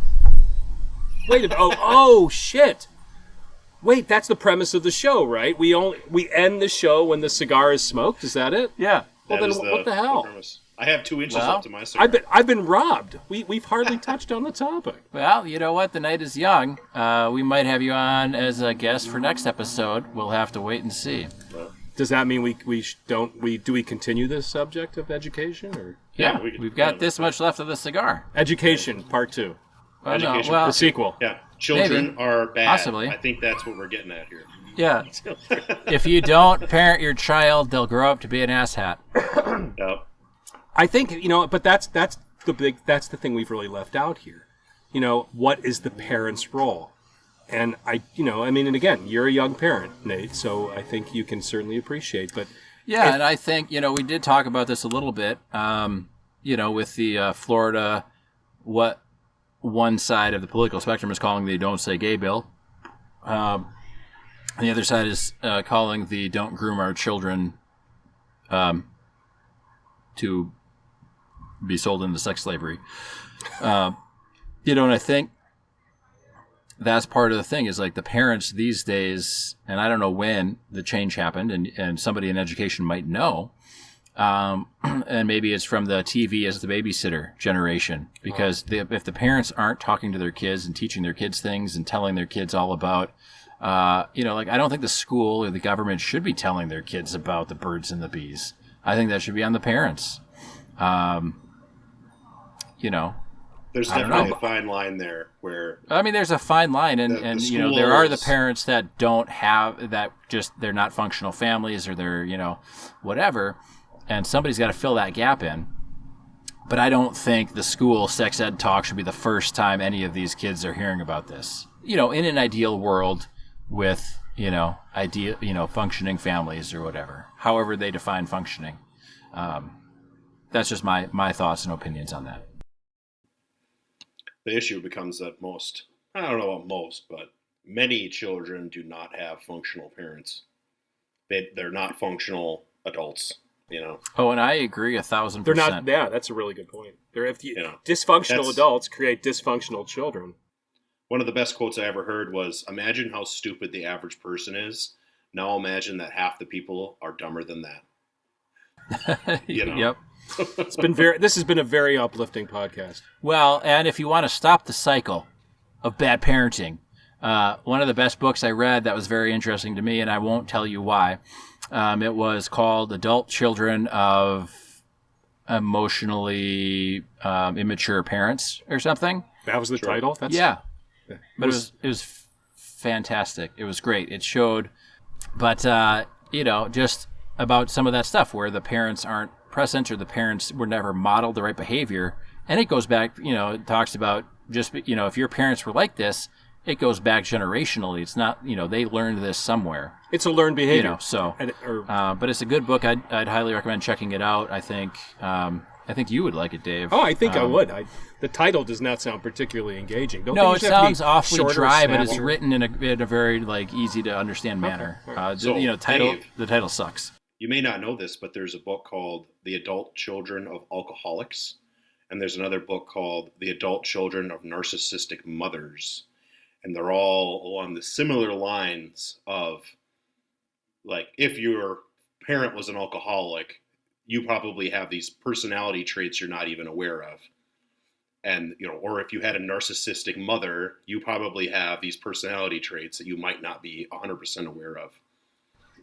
Wait a minute. Oh, shit. Wait, that's the premise of the show, right? We end the show when the cigar is smoked. Is that it? Yeah. Well, then what the hell? Premise. I have 2 inches up to my cigar. I've been robbed. We've hardly touched on the topic. Well, you know what? The night is young. We might have you on as a guest for next episode. We'll have to wait and see. Does that mean do we continue this subject of education or? Yeah, we've got this much left of the cigar. Education, part 2. Well, no, Education. The sequel. Yeah, children are bad. Possibly. I think that's what we're getting at here. Yeah. If you don't parent your child, they'll grow up to be an asshat. Yep. I think, but that's the thing we've really left out here. What is the parent's role? And and again, you're a young parent, Nate, so I think you can certainly appreciate, but yeah, and I think, we did talk about this a little bit, with the Florida, what one side of the political spectrum is calling the Don't Say Gay bill. The other side is calling the Don't Groom Our Children to be sold into sex slavery. And I think that's part of the thing is like the parents these days, and I don't know when the change happened, and somebody in education might know, and maybe it's from the TV as the babysitter generation, because if the parents aren't talking to their kids and teaching their kids things and telling their kids all about, I don't think the school or the government should be telling their kids about the birds and the bees. I think that should be on the parents. There's definitely a fine line there where... there's a fine line, and there are the parents that don't have that, they're not functional families, or they're, whatever, and somebody's got to fill that gap in. But I don't think the school sex ed talk should be the first time any of these kids are hearing about this. In an ideal world with, functioning families or whatever, however they define functioning. That's just my thoughts and opinions on that. The issue becomes that I don't know about most, but many children do not have functional parents. They're not functional adults, Oh, and I agree 1,000%. They're not, yeah, that's a really good point. Dysfunctional adults create dysfunctional children. One of the best quotes I ever heard was, imagine how stupid the average person is. Now imagine that half the people are dumber than that. Yep. This has been a very uplifting podcast. Well, and if you want to stop the cycle of bad parenting, one of the best books I read that was very interesting to me, and I won't tell you why, it was called Adult Children of Emotionally Immature Parents or something. That was the title? Yeah. But it was fantastic. It was great. It showed, but, just about some of that stuff where the parents aren't present or the parents were never modeled the right behavior. And it goes back, it talks about just, if your parents were like this, it goes back generationally. It's not, they learned this somewhere. It's a learned behavior. But it's a good book. I'd highly recommend checking it out. I think you would like it, Dave. Oh, I think I would. The title does not sound particularly engaging. It sounds awfully dry, but it's written in a very easy to understand manner. Okay. The title sucks. You may not know this, but there's a book called The Adult Children of Alcoholics, and there's another book called The Adult Children of Narcissistic Mothers. And they're all along the similar lines of, like, if your parent was an alcoholic, you probably have these personality traits you're not even aware of. And, or if you had a narcissistic mother, you probably have these personality traits that you might not be 100% aware of.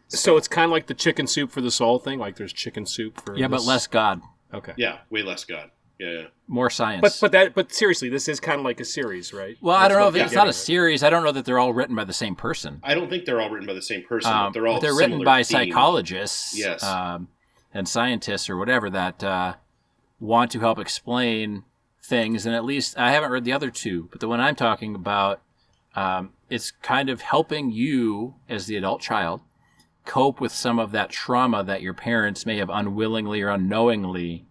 So it's kind of like the chicken soup for the soul thing. Like there's chicken soup for but less God. Okay. Yeah, way less God. Yeah. More science. But seriously, this is kind of like a series, right? Well, I don't know if it's not a series. I don't know that they're all written by the same person. I don't think they're all written by the same person. But they're all written by theme. psychologists, yes, and scientists or whatever that want to help explain things. And at least I haven't read the other two, but the one I'm talking about, it's kind of helping you as the adult child cope with some of that trauma that your parents may have unwillingly or unknowingly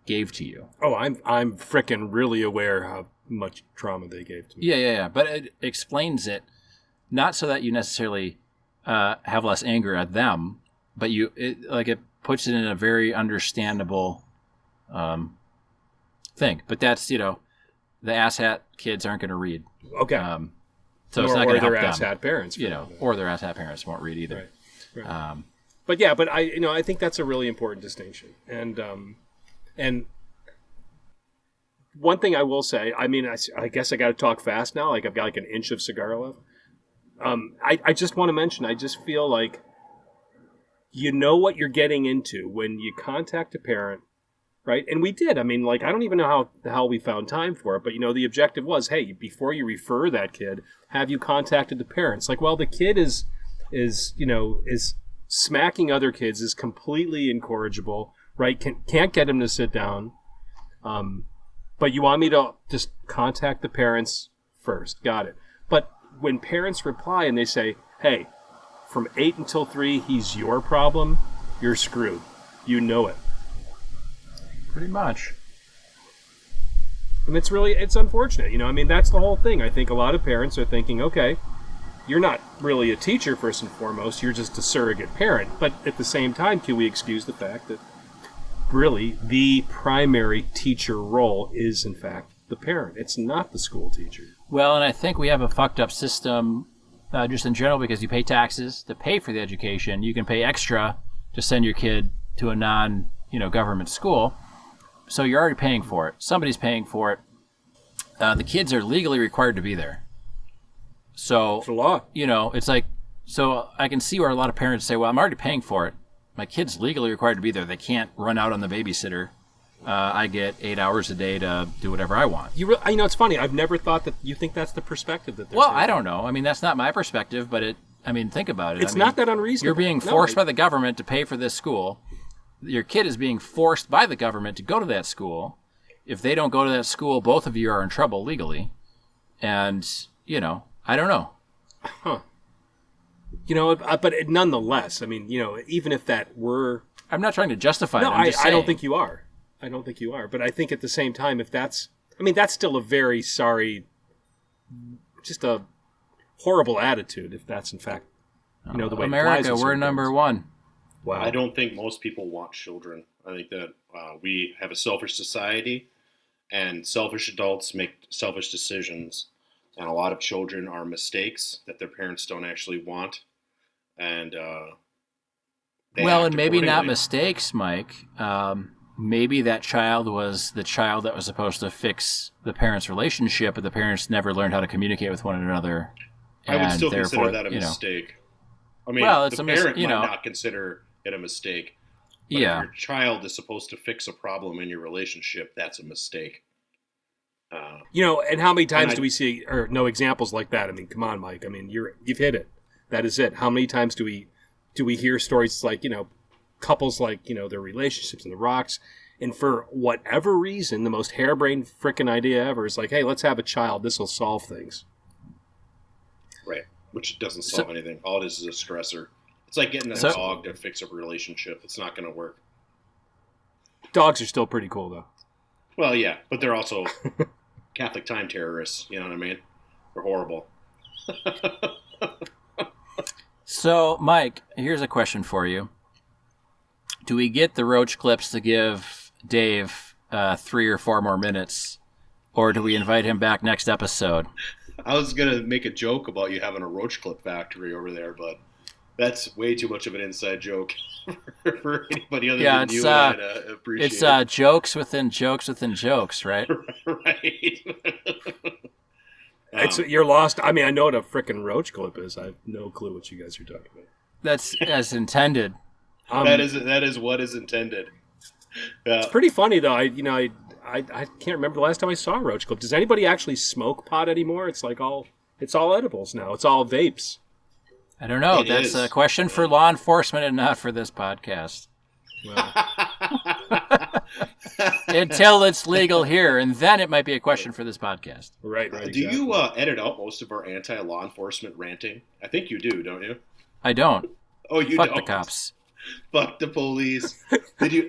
gave to you. Oh, I'm frickin' really aware how much trauma they gave to me. Yeah. But it explains it, not so that you necessarily have less anger at them, but it puts it in a very understandable thing. But that's, the asshat kids aren't going to read. Okay. So it's not going to help their them. asshat parents. Or their asshat parents won't read either. Right. But I think that's a really important distinction. And one thing I will say, I mean, I guess I got to talk fast now. Like I've got like an inch of cigar left. I just want to mention, I just feel like you know what you're getting into when you contact a parent, right? And we did. I mean, like, I don't even know how the hell we found time for it, but, the objective was, hey, before you refer that kid, have you contacted the parents? Like, well, the kid is smacking other kids, is completely incorrigible, right? Can't get him to sit down. But you want me to just contact the parents first. Got it. But when parents reply and they say, hey, from 8 until 3, he's your problem, you're screwed. You know it. Pretty much. And it's unfortunate. I mean, that's the whole thing. I think a lot of parents are thinking, okay, you're not really a teacher first and foremost, you're just a surrogate parent. But at the same time, can we excuse the fact that really the primary teacher role is, in fact, the parent? It's not the school teacher. Well, and I think we have a fucked up system just in general, because you pay taxes to pay for the education. You can pay extra to send your kid to a non-government school. So you're already paying for it. Somebody's paying for it. The kids are legally required to be there. So, it's a law. It's like, so I can see where a lot of parents say, well, I'm already paying for it. My kid's legally required to be there. They can't run out on the babysitter. I get 8 hours a day to do whatever I want. It's funny. I've never thought that you think that's the perspective that they're Well, saying. I don't know. I mean, that's not my perspective, but think about it. It's not that unreasonable. You're being forced by the government to pay for this school. Your kid is being forced by the government to go to that school. If they don't go to that school, both of you are in trouble legally. And, I don't know. Huh. But nonetheless, I mean, even if that were... I'm not trying to justify it. No, I don't think you are. I don't think you are. But I think at the same time, if that's... I mean, that's still a very just a horrible attitude, if that's in fact, the way America, we're number one. Wow. I don't think most people want children. I think that we have a selfish society, and selfish adults make selfish decisions. And a lot of children are mistakes that their parents don't actually want. And maybe not mistakes, Mike. Maybe that child was the child that was supposed to fix the parents' relationship, but the parents never learned how to communicate with one another. I would still consider that a mistake. I mean, the parent might not consider it a mistake. But if your child is supposed to fix a problem in your relationship, that's a mistake. And how many times do we see or know examples like that? I mean, come on, Mike. I mean, you've hit it. That is it. How many times do we hear stories like, couples like, their relationships in the rocks, and for whatever reason, the most harebrained frickin' idea ever is like, hey, let's have a child. This will solve things. Right. Which doesn't solve anything. All it is a stressor. It's like getting a dog to fix a relationship. It's not going to work. Dogs are still pretty cool, though. Well, yeah, but they're also Catholic time terrorists. You know what I mean? They're horrible. So, Mike, here's a question for you. Do we get the roach clips to give Dave 3 or 4 more minutes, or do we invite him back next episode? I was gonna make a joke about you having a roach clip factory over there, but that's way too much of an inside joke for anybody other than you and I to appreciate. It's jokes within jokes within jokes, right? Right. You're lost. I mean, I know what a frickin' roach clip is. I have no clue what you guys are talking about. That's as intended. That is what is intended. It's pretty funny though. I can't remember the last time I saw a roach clip. Does anybody actually smoke pot anymore? It's all edibles now. It's all vapes. I don't know. That's a question for law enforcement and not for this podcast. Well. Until it's legal here, and then it might be a question for this podcast. Right. Exactly. Do you edit out most of our anti-law enforcement ranting? I think you do, don't you? I don't. Oh, you Fuck don't? the cops. Fuck the police. Did you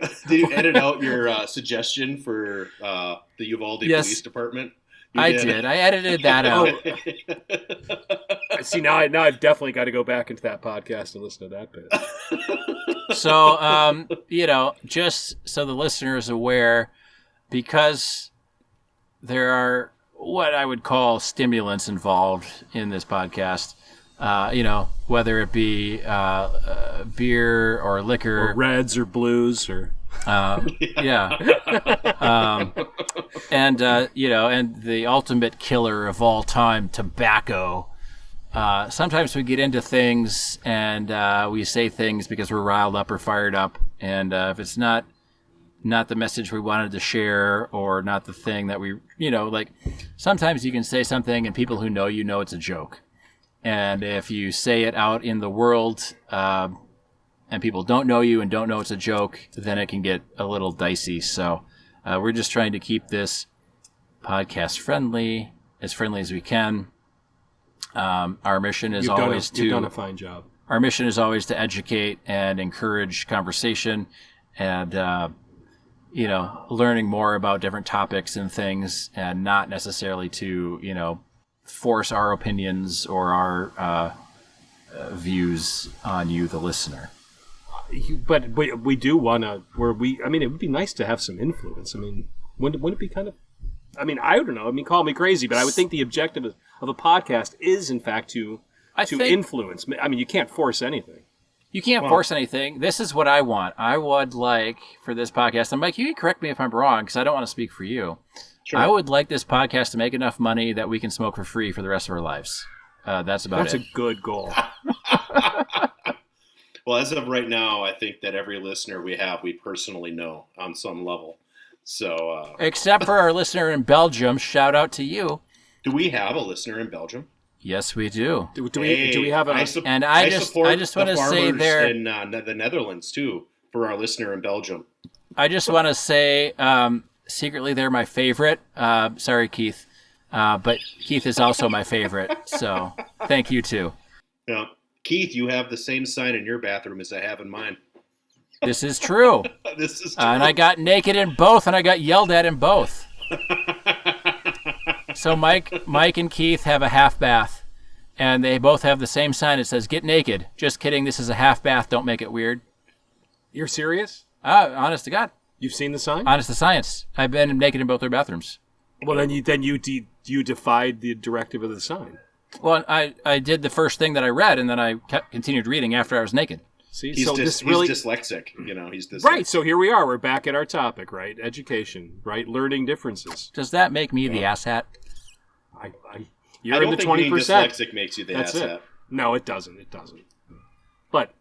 edit out your suggestion for the Uvalde Police Department? I did. I edited that out. See, now I've definitely got to go back into that podcast and listen to that bit. So, just so the listener is aware, because there are what I would call stimulants involved in this podcast, whether it be beer or liquor, or reds or blues or and the ultimate killer of all time, tobacco. Sometimes we get into things and we say things because we're riled up or fired up, and if it's not the message we wanted to share or not the thing that we, sometimes you can say something and people who know it's a joke. And if you say it out in the world and people don't know you and don't know it's a joke, then it can get a little dicey. So we're just trying to keep this podcast friendly as we can. Our mission is you've done a fine job. Our mission is always to educate and encourage conversation and, learning more about different topics and things, and not necessarily to, force our opinions or our views on you, the listener. But we do want to, it would be nice to have some influence. I mean, wouldn't it be kind of, I don't know. Call me crazy, but I would think the objective of a podcast is, in fact, to influence. You can't force anything. You can't force anything. This is what I want. I would like for this podcast, and Mike, you can correct me if I'm wrong, because I don't want to speak for you. Sure. I would like this podcast to make enough money that we can smoke for free for the rest of our lives. That's it. That's a good goal. Well, as of right now, I think that every listener we personally know on some level. So, except for our listener in Belgium, shout out to you. Do we have a listener in Belgium? Yes, we do. Do we have a? I just want to say there in the Netherlands too for our listener in Belgium. I just want to say secretly they're my favorite. Sorry, Keith, but Keith is also my favorite. So thank you too. Yeah, Keith, you have the same sign in your bathroom as I have in mine. This is true. This is true. And I got naked in both, and I got yelled at in both. So Mike and Keith have a half bath, and they both have the same sign that says "Get naked." Just kidding. This is a half bath. Don't make it weird. You're serious? Honest to God. You've seen the sign? Honest to science. I've been naked in both their bathrooms. Well, then you defied the directive of the sign. Well, I did the first thing that I read, and then I continued reading after I was naked. See, he's dyslexic. He's dyslexic. Right. So here we are. We're back at our topic, right? Education, right? Learning differences. Does that make me the asshat? You're in the 20%. Being dyslexic makes you the asshat. No, it doesn't. It doesn't. But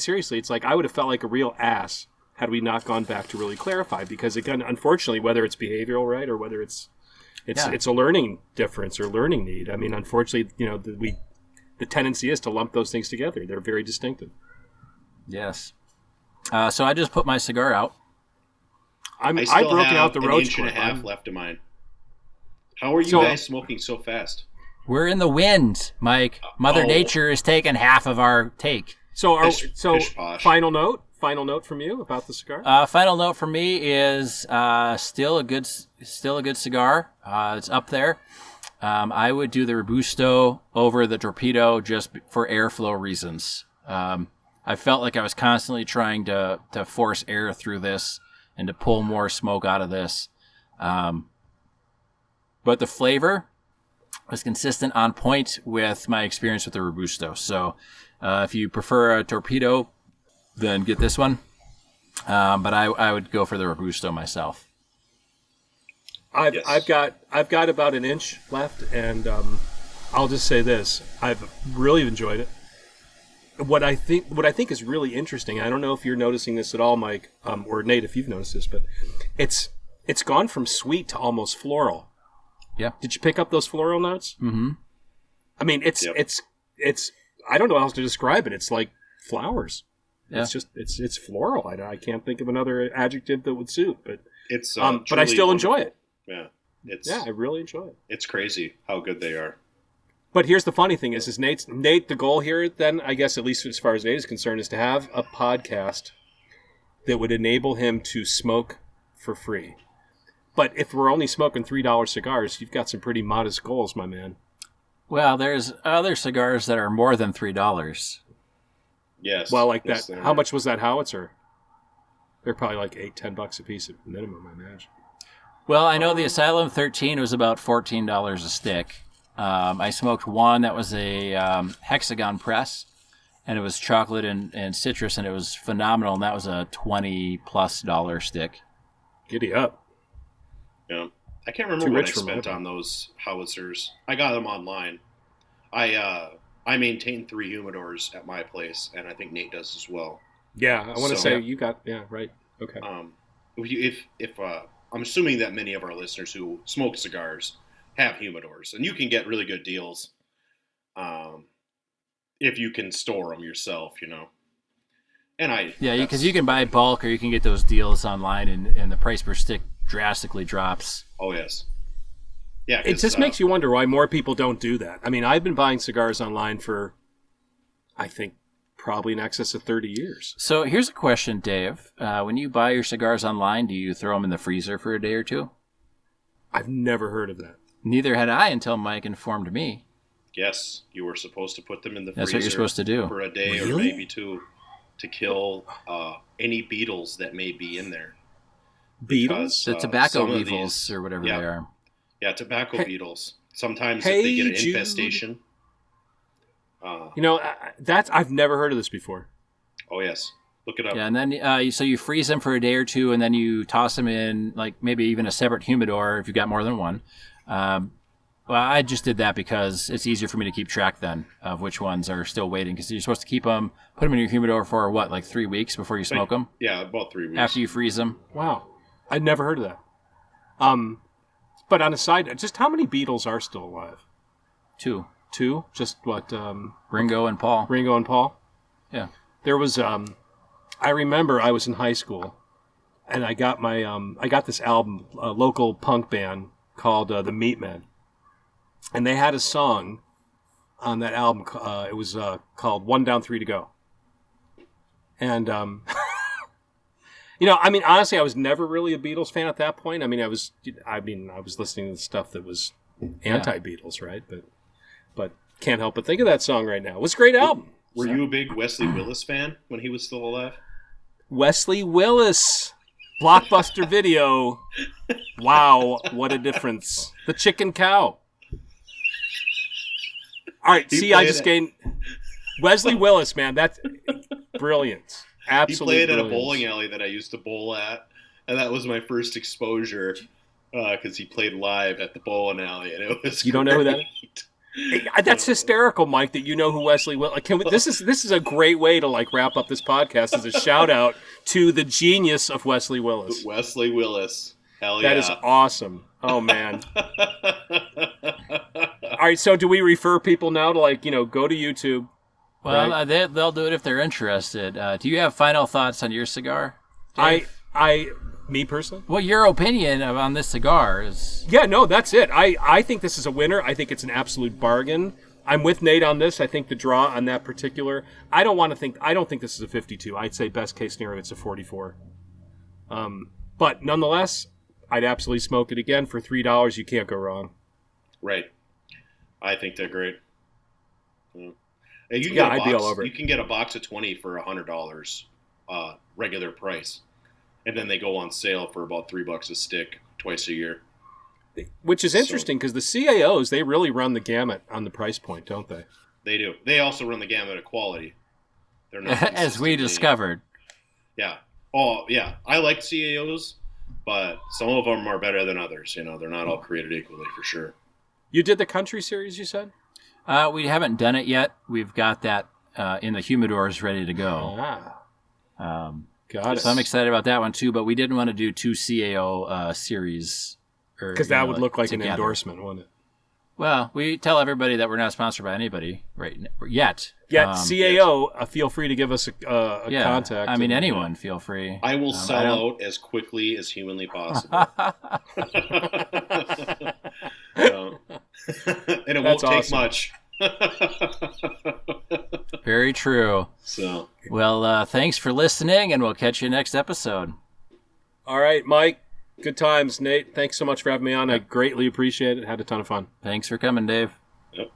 seriously, it's like I would have felt like a real ass had we not gone back to really clarify, because again, unfortunately, whether it's behavioral, right, or whether it's a learning difference or learning need. Unfortunately, the tendency is to lump those things together. They're very distinctive. Yes. So I just put my cigar out. I broken out the roach clip. An inch and a half left of mine. How are you guys smoking so fast? We're in the wind, Mike. Mother Nature is taking half of our take. Final note from you about the cigar? Final note from me is still a good cigar. It's up there. I would do the Robusto over the Torpedo just for airflow reasons. I felt like I was constantly trying to force air through this, and to pull more smoke out of this. But the flavor was consistent, on point with my experience with the Robusto. So if you prefer a Torpedo, then get this one. But I would go for the Robusto myself. I've got about an inch left, and I'll just say this: I've really enjoyed it. What I think is really interesting. I don't know if you're noticing this at all, Mike, or Nate, if you've noticed this, but it's gone from sweet to almost floral. Yeah. Did you pick up those floral notes? Mm-hmm. I mean, it's I don't know how else to describe it. It's like flowers. Yeah. It's just it's floral. I can't think of another adjective that would suit, but It's but I still enjoy it. Yeah, I really enjoy it. It's crazy how good they are. But here's the funny thing: is Nate? The goal here, then, I guess, at least as far as Nate is concerned, is to have a podcast that would enable him to smoke for free. But if we're only smoking $3 cigars, you've got some pretty modest goals, my man. Well, there's other cigars that are more than $3. Yes. Well, like yes, that. How much was that howitzer? They're probably like $8-10 a piece at minimum, I imagine. Well, I know the Asylum 13 was about $14 a stick. I smoked one that was a hexagon press, and it was chocolate and citrus, and it was phenomenal, and that was a $20+ stick. Giddy up. Yeah. I can't remember what I spent on those howitzers. I got them online. I maintain 3 humidors at my place, and I think Nate does as well. Yeah, I want to say you got, yeah, right. Okay. If I'm assuming that many of our listeners who smoke cigars have humidors, and you can get really good deals if you can store them yourself, And because you can buy bulk, or you can get those deals online, and the price per stick drastically drops. Oh yes, yeah. It just makes you wonder why more people don't do that. I mean, I've been buying cigars online for, I think, probably in excess of 30 years. So here's a question, Dave. When you buy your cigars online, do you throw them in the freezer for a day or two? I've never heard of that. Neither had I until Mike informed me. Yes, you were supposed to put them in the freezer. That's what you're supposed to do. For a day or maybe two to kill any beetles that may be in there. Beetles? The tobacco beetles or whatever they are. Yeah, tobacco beetles. Sometimes if they get an infestation. I've never heard of this before. Oh, yes. Look it up. Yeah, and then so you freeze them for a day or two, and then you toss them in, like maybe even a separate humidor if you've got more than one. Well, I just did that because it's easier for me to keep track then of which ones are still waiting, because you're supposed to keep them, put them in your humidor for what, like 3 weeks before you smoke them? Yeah, about 3 weeks. After you freeze them. Wow. I'd never heard of that. But on a side note, just how many beetles are still alive? 2. 2? Just what? Ringo and Paul. Ringo and Paul? Yeah. There was, I remember I was in high school, and I got this album, a local punk band called The Meatmen. And they had a song on that album. It was called One Down, Three to Go. And, honestly, I was never really a Beatles fan at that point. I was listening to the stuff that was anti-Beatles, right? But can't help but think of that song right now. It was a great album. Were you a big Wesley Willis fan when he was still alive? Wesley Willis. Blockbuster Video. Wow, what a difference. The Chicken Cow. All right, I just gained Wesley Willis, man. That's brilliant. Absolutely. He played at a bowling alley that I used to bowl at, and that was my first exposure because he played live at the bowling alley, and it was. You don't know who that is? That's hysterical, Mike. That you know who Wesley Willis. This is a great way to wrap up this podcast as a shout out to the genius of Wesley Willis. Wesley Willis, hell yeah, that is awesome. Oh man. All right, so do we refer people now to go to YouTube? Well, right? They'll do it if they're interested. Do you have final thoughts on your cigar, Dave? Me personally? Well, your opinion on this cigar is... Yeah, no, that's it. I think this is a winner. I think it's an absolute bargain. I'm with Nate on this. I think the draw on that particular... I don't think this is a 52. I'd say best case scenario, it's a 44. But nonetheless, I'd absolutely smoke it again. For $3, you can't go wrong. Right. I think they're great. Yeah. I'd be all over it. You can get a box of 20 for $100, regular price. and then they go on sale for about $3 a stick twice a year. Which is interesting because the CAOs, they really run the gamut on the price point, don't they? They do. They also run the gamut of quality. They're not as we discovered. Yeah. Oh, yeah. I like CAOs, but some of them are better than others. You know, they're not all created equally for sure. You did the country series, you said? We haven't done it yet. We've got that in the humidors ready to go. Got it. So I'm excited about that one too, but we didn't want to do 2 CAO series. Because that would look like together. an endorsement, wouldn't it? Well, we tell everybody that we're not sponsored by anybody yet. CAO, feel free to give us a contact. I mean, anyone, feel free. I will sell out as quickly as humanly possible. And it won't take much. Very true. So, well, thanks for listening, and we'll catch you next episode. All right, Mike. Good times, Nate. Thanks so much for having me on. I greatly appreciate it. Had a ton of fun. Thanks for coming, Dave. Yep.